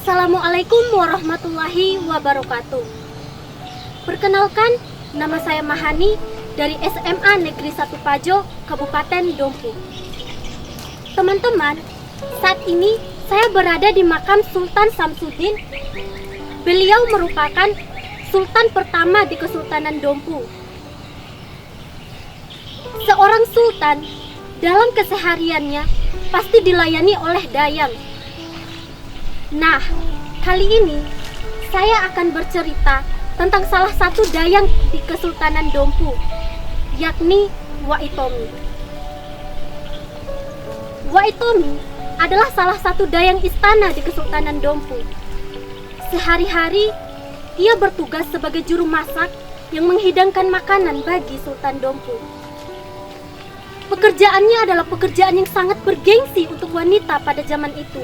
Assalamualaikum warahmatullahi wabarakatuh. Perkenalkan, nama saya Mahani dari SMA Negeri 1 Pajo, Kabupaten Dompu. Teman-teman, saat ini saya berada di makam Sultan Samsudin. Beliau merupakan sultan pertama di Kesultanan Dompu. Seorang sultan dalam kesehariannya pasti dilayani oleh dayang. Nah, kali ini saya akan bercerita tentang salah satu dayang di Kesultanan Dompu, yakni Waitomi. Waitomi adalah salah satu dayang istana di Kesultanan Dompu. Sehari-hari, ia bertugas sebagai juru masak yang menghidangkan makanan bagi Sultan Dompu. Pekerjaannya adalah pekerjaan yang sangat bergengsi untuk wanita pada zaman itu.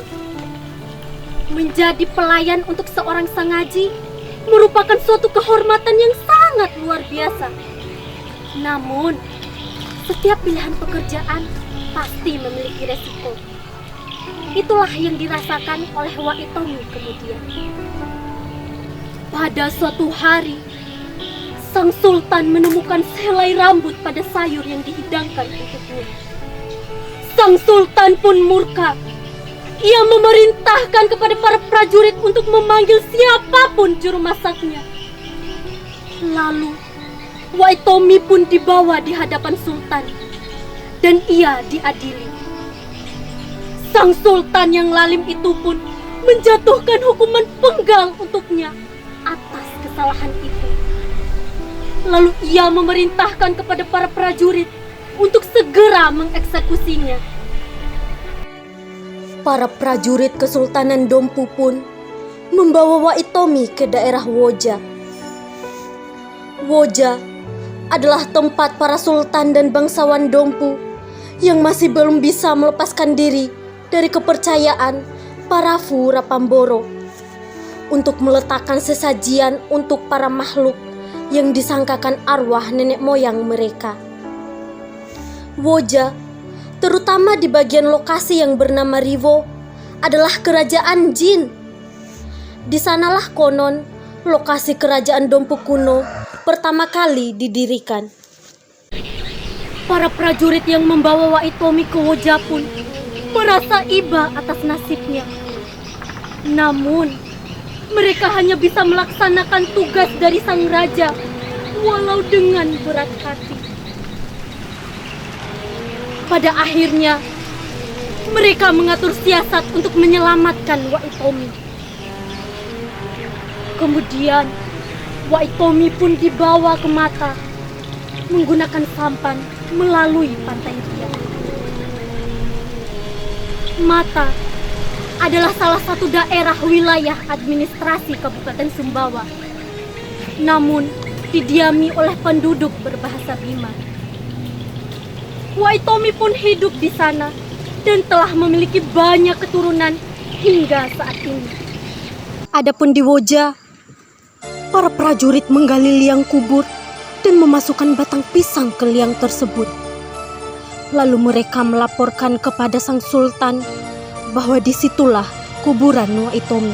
Menjadi pelayan untuk seorang sengaji merupakan suatu kehormatan yang sangat luar biasa. Namun, setiap pilihan pekerjaan pasti memiliki resiko. Itulah yang dirasakan oleh Waitomi kemudian. Pada suatu hari, sang sultan menemukan sehelai rambut pada sayur yang dihidangkan untuknya. Sang sultan pun murka. Ia memerintahkan kepada para prajurit untuk memanggil siapapun juru masaknya. Lalu, Waitomi pun dibawa di hadapan sultan, dan ia diadili. Sang sultan yang lalim itu pun menjatuhkan hukuman penggal untuknya atas kesalahan itu. Lalu ia memerintahkan kepada para prajurit untuk segera mengeksekusinya. Para prajurit Kesultanan Dompu pun membawa Waitomi ke daerah Woja. Woja adalah tempat para sultan dan bangsawan Dompu yang masih belum bisa melepaskan diri dari kepercayaan para Rapamboro untuk meletakkan sesajian untuk para makhluk yang disangkakan arwah nenek moyang mereka. Woja, terutama di bagian lokasi yang bernama Rivo, adalah kerajaan jin. Di sanalah konon lokasi kerajaan Dompu kuno pertama kali didirikan. Para prajurit yang membawa Waitomi ke Woja pun merasa iba atas nasibnya. Namun, mereka hanya bisa melaksanakan tugas dari sang raja, walau dengan berat hati. Pada akhirnya, mereka mengatur siasat untuk menyelamatkan Waitomi. Kemudian, Waitomi pun dibawa ke Mata menggunakan sampan melalui pantai Riau. Mata adalah salah satu daerah wilayah administrasi Kabupaten Sumbawa, namun didiami oleh penduduk berbahasa Bima. Waitomi pun hidup di sana dan telah memiliki banyak keturunan hingga saat ini. Adapun di Woja, para prajurit menggali liang kubur dan memasukkan batang pisang ke liang tersebut. Lalu mereka melaporkan kepada sang sultan bahwa disitulah kuburan Waitomi.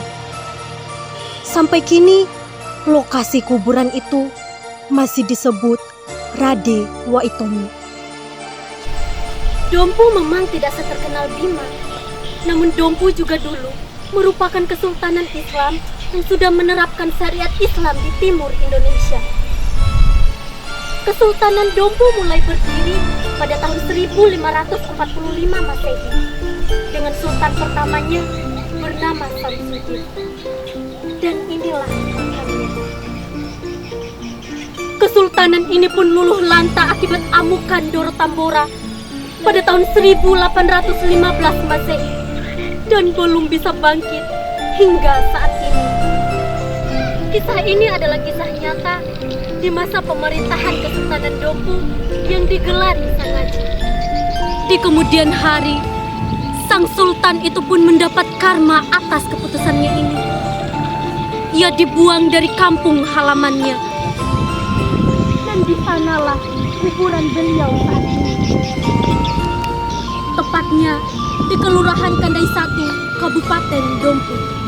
Sampai kini, lokasi kuburan itu masih disebut Rade Waitomi. Dompu memang tidak seterkenal Bima, namun Dompu juga dulu merupakan kesultanan Islam yang sudah menerapkan syariat Islam di timur Indonesia. Kesultanan Dompu mulai berdiri pada tahun 1545 Masehi dengan sultan pertamanya bernama Samsudin. Dan inilah kisahnya. Kesultanan ini pun luluh lanta akibat amukan Doro Tambora pada tahun 1815 Masehi dan belum bisa bangkit hingga saat ini. Kisah ini adalah kisah nyata di masa pemerintahan Kesultanan Dompu yang digelari sengaja. Di kemudian hari, sang sultan itu pun mendapat karma atas keputusannya ini. Ia dibuang dari kampung halamannya, dan di sanalah kuburan beliau saat ini. Tepatnya di Kelurahan Kandai 1, Kabupaten Dompu.